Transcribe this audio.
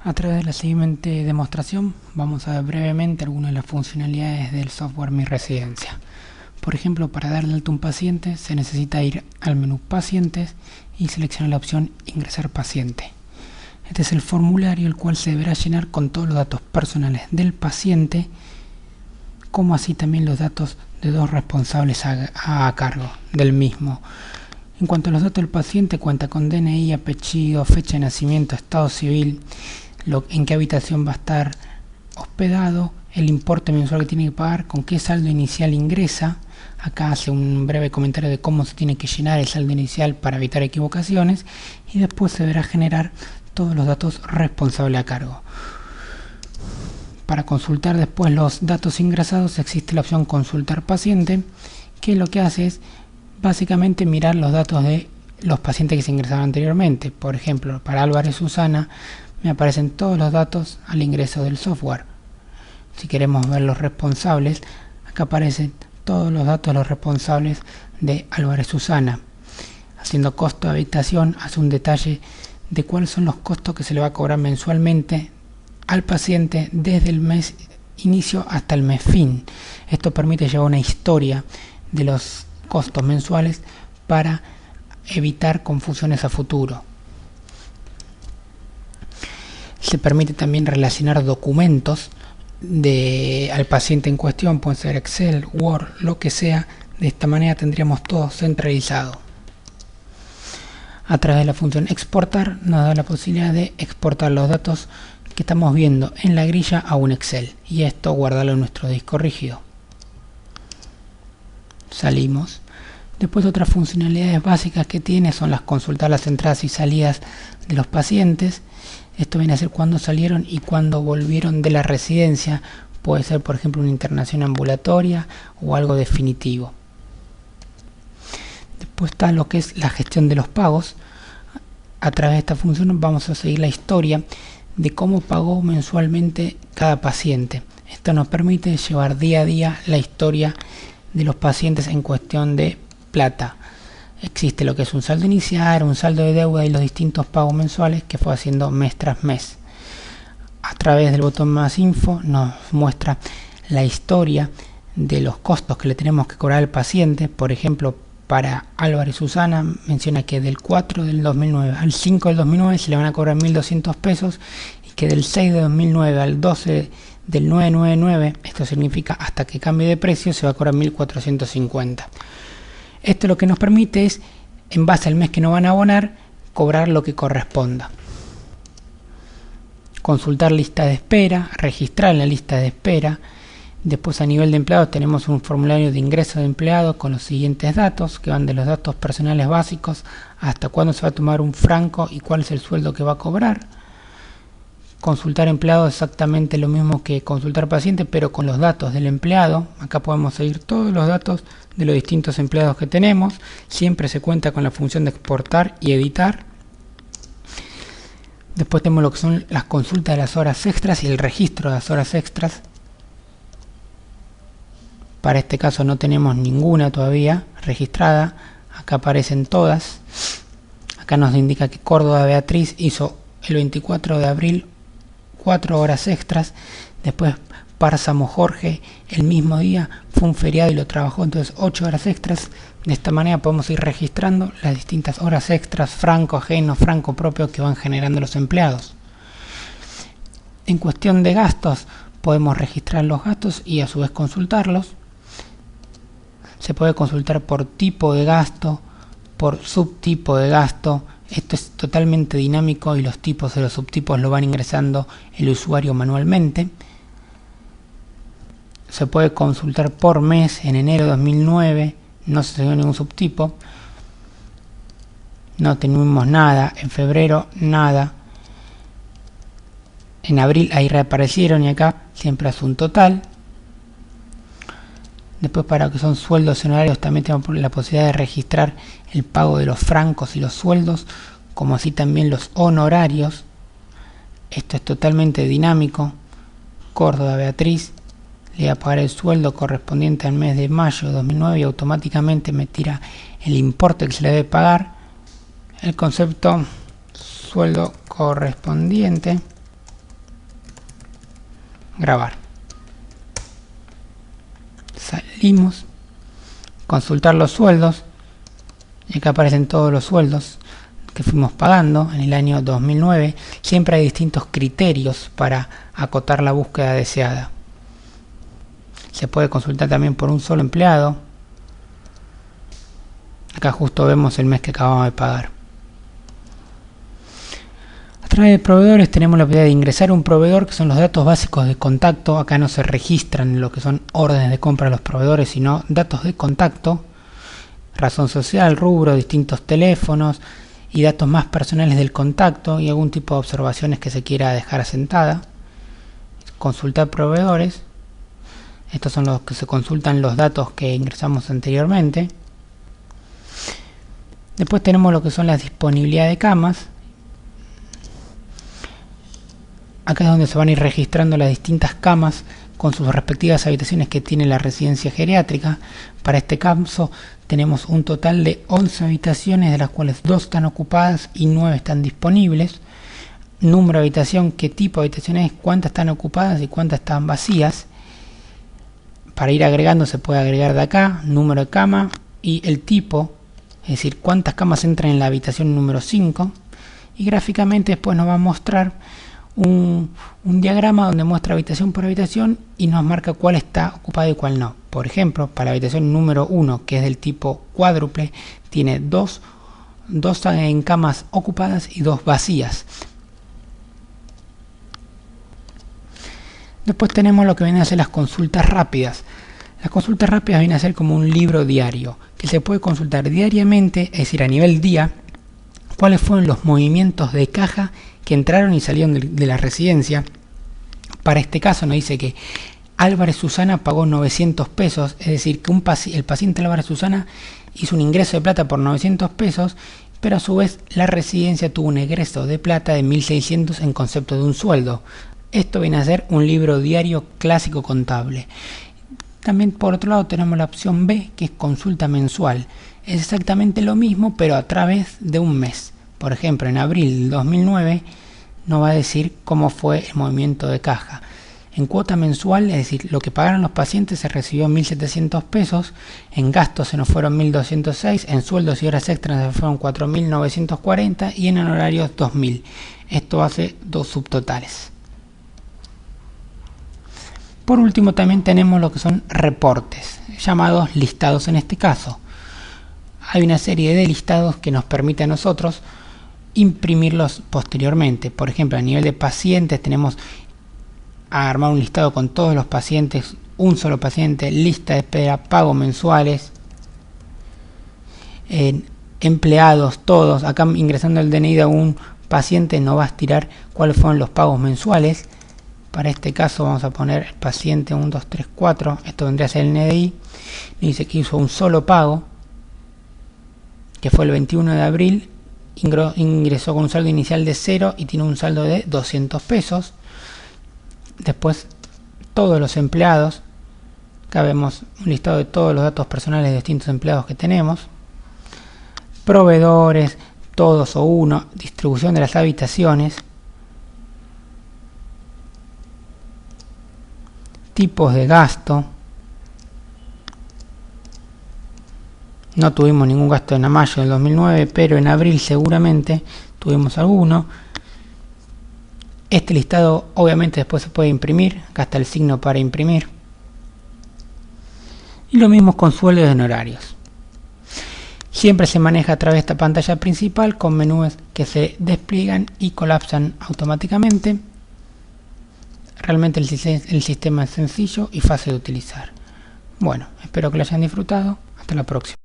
A través de la siguiente demostración vamos a ver brevemente algunas de las funcionalidades del software Mi Residencia. Por ejemplo, para dar de alta a un paciente se necesita ir al menú Pacientes y seleccionar la opción Ingresar paciente. Este es el formulario el cual se deberá llenar con todos los datos personales del paciente, como así también los datos de dos responsables a cargo del mismo. En cuanto a los datos del paciente, cuenta con DNI, apellido, fecha de nacimiento, estado civil, en qué habitación va a estar hospedado, el importe mensual que tiene que pagar, con qué saldo inicial ingresa. Acá hace un breve comentario de cómo se tiene que llenar el saldo inicial para evitar equivocaciones, y después se deberá generar todos los datos responsables a cargo. Para consultar después los datos ingresados existe la opción Consultar paciente, que lo que hace es básicamente mirar los datos de los pacientes que se ingresaron anteriormente. Por ejemplo, para Álvarez Susana me aparecen todos los datos al ingreso del software. Si queremos ver los responsables, acá aparecen todos los datos de los responsables de Álvarez Susana. Haciendo costo de habitación, hace un detalle de cuáles son los costos que se le va a cobrar mensualmente al paciente desde el mes inicio hasta el mes fin. Esto permite llevar una historia de los costos mensuales para evitar confusiones a futuro. Se permite también relacionar documentos al paciente en cuestión, puede ser Excel, Word, lo que sea. De esta manera tendríamos todo centralizado. A través de la función exportar nos da la posibilidad de exportar los datos que estamos viendo en la grilla a un Excel, y esto guardarlo en nuestro disco rígido. Salimos. Después, otras funcionalidades básicas que tiene son consultar las entradas y salidas de los pacientes. Esto viene a ser cuándo salieron y cuándo volvieron de la residencia. Puede ser, por ejemplo, una internación ambulatoria o algo definitivo. Después está lo que es la gestión de los pagos. A través de esta función vamos a seguir la historia de cómo pagó mensualmente cada paciente. Esto nos permite llevar día a día la historia de los pacientes en cuestión de plata. Existe lo que es un saldo inicial, un saldo de deuda y los distintos pagos mensuales que fue haciendo mes tras mes. A través del botón Más Info nos muestra la historia de los costos que le tenemos que cobrar al paciente. Por ejemplo, para Álvarez Susana menciona que del 4 del 2009 al 5 del 2009 se le van a cobrar 1.200 pesos, y que del 6 de 2009 al 12 del 999, esto significa hasta que cambie de precio, se va a cobrar 1.450. Esto lo que nos permite es, en base al mes que nos van a abonar, cobrar lo que corresponda. Consultar lista de espera, registrar la lista de espera. Después, a nivel de empleados, tenemos un formulario de ingreso de empleado con los siguientes datos, que van de los datos personales básicos hasta cuándo se va a tomar un franco y cuál es el sueldo que va a cobrar. Consultar empleado, exactamente lo mismo que consultar paciente, pero con los datos del empleado. Acá podemos seguir todos los datos de los distintos empleados que tenemos. Siempre se cuenta con la función de exportar y editar. Después tenemos lo que son las consultas de las horas extras y el registro de las horas extras. Para este caso no tenemos ninguna todavía registrada. Acá aparecen todas. Acá nos indica que Córdoba Beatriz hizo el 24 de abril 4 horas extras. Después Pársamo Jorge el mismo día fue un feriado y lo trabajó, entonces 8 horas extras. De esta manera podemos ir registrando las distintas horas extras, franco ajeno, franco propio, que van generando los empleados. En cuestión de gastos, podemos registrar los gastos y a su vez consultarlos. Se puede consultar por tipo de gasto, por subtipo de gasto. Esto es totalmente dinámico y los tipos de los subtipos lo van ingresando el usuario manualmente. Se puede consultar por mes. En enero de 2009 no se dio ningún subtipo, no tenemos nada. En febrero nada. En abril ahí reaparecieron y acá siempre hace un total. Después, para lo que son sueldos y honorarios, también tenemos la posibilidad de registrar el pago de los francos y los sueldos, como así también los honorarios. Esto es totalmente dinámico. Córdoba Beatriz, le voy a pagar el sueldo correspondiente al mes de mayo de 2009 y automáticamente me tira el importe que se le debe pagar. El concepto sueldo correspondiente grabar. Salimos, consultar los sueldos, y acá aparecen todos los sueldos que fuimos pagando en el año 2009. Siempre hay distintos criterios para acotar la búsqueda deseada. Se puede consultar también por un solo empleado. Acá justo vemos el mes que acabamos de pagar. A través de proveedores tenemos la posibilidad de ingresar un proveedor, que son los datos básicos de contacto. Acá no se registran lo que son órdenes de compra de los proveedores, sino datos de contacto, razón social, rubro, distintos teléfonos y datos más personales del contacto y algún tipo de observaciones que se quiera dejar asentada. Consultar proveedores. Estos son los que se consultan los datos que ingresamos anteriormente. Después tenemos lo que son las disponibilidades de camas. Acá es donde se van a ir registrando las distintas camas con sus respectivas habitaciones que tiene la residencia geriátrica. Para este caso tenemos un total de 11 habitaciones, de las cuales 2 están ocupadas y 9 están disponibles. Número de habitación, qué tipo de habitación es, cuántas están ocupadas y cuántas están vacías. Para ir agregando se puede agregar de acá, número de cama y el tipo, es decir, cuántas camas entran en la habitación número 5. Y gráficamente después nos va a mostrar un diagrama donde muestra habitación por habitación y nos marca cuál está ocupada y cuál no. Por ejemplo, para la habitación número 1, que es del tipo cuádruple, tiene dos en camas ocupadas y 2 vacías. Después tenemos lo que vienen a ser las consultas rápidas. Las consultas rápidas vienen a ser como un libro diario, que se puede consultar diariamente, es decir, a nivel día, cuáles fueron los movimientos de caja que entraron y salieron de la residencia. Para este caso nos dice que Álvarez Susana pagó 900 pesos, es decir, que el paciente Álvarez Susana hizo un ingreso de plata por 900 pesos, pero a su vez la residencia tuvo un egreso de plata de 1.600 en concepto de un sueldo. Esto viene a ser un libro diario clásico contable. También por otro lado tenemos la opción B, que es consulta mensual. Es exactamente lo mismo, pero a través de un mes. Por ejemplo, en abril del 2009 nos va a decir cómo fue el movimiento de caja. En cuota mensual, es decir, lo que pagaron los pacientes, se recibió 1.700 pesos, en gastos se nos fueron 1.206, en sueldos y horas extras se fueron 4.940 y en honorarios 2.000. Esto hace 2 subtotales. Por último también tenemos lo que son reportes, llamados listados en este caso. Hay una serie de listados que nos permite a nosotros imprimirlos posteriormente. Por ejemplo, a nivel de pacientes tenemos a armar un listado con todos los pacientes, un solo paciente, lista de espera, pagos mensuales, empleados, todos. Acá ingresando el DNI de un paciente nos va a estirar cuáles fueron los pagos mensuales. Para este caso vamos a poner el paciente 1, 2, 3, 4. Esto vendría a ser el NDI. Dice que hizo un solo pago, que fue el 21 de abril. Ingresó con un saldo inicial de 0 y tiene un saldo de 200 pesos. Después todos los empleados. Acá vemos un listado de todos los datos personales de distintos empleados que tenemos. Proveedores, todos o uno. Distribución de las habitaciones. Tipos de gasto. No tuvimos ningún gasto en mayo del 2009, pero en abril seguramente tuvimos alguno. Este listado obviamente después se puede imprimir. Acá está el signo para imprimir. Y lo mismo con sueldos y honorarios. Siempre se maneja a través de esta pantalla principal con menús que se despliegan y colapsan automáticamente. Realmente el sistema es sencillo y fácil de utilizar. Bueno, espero que lo hayan disfrutado. Hasta la próxima.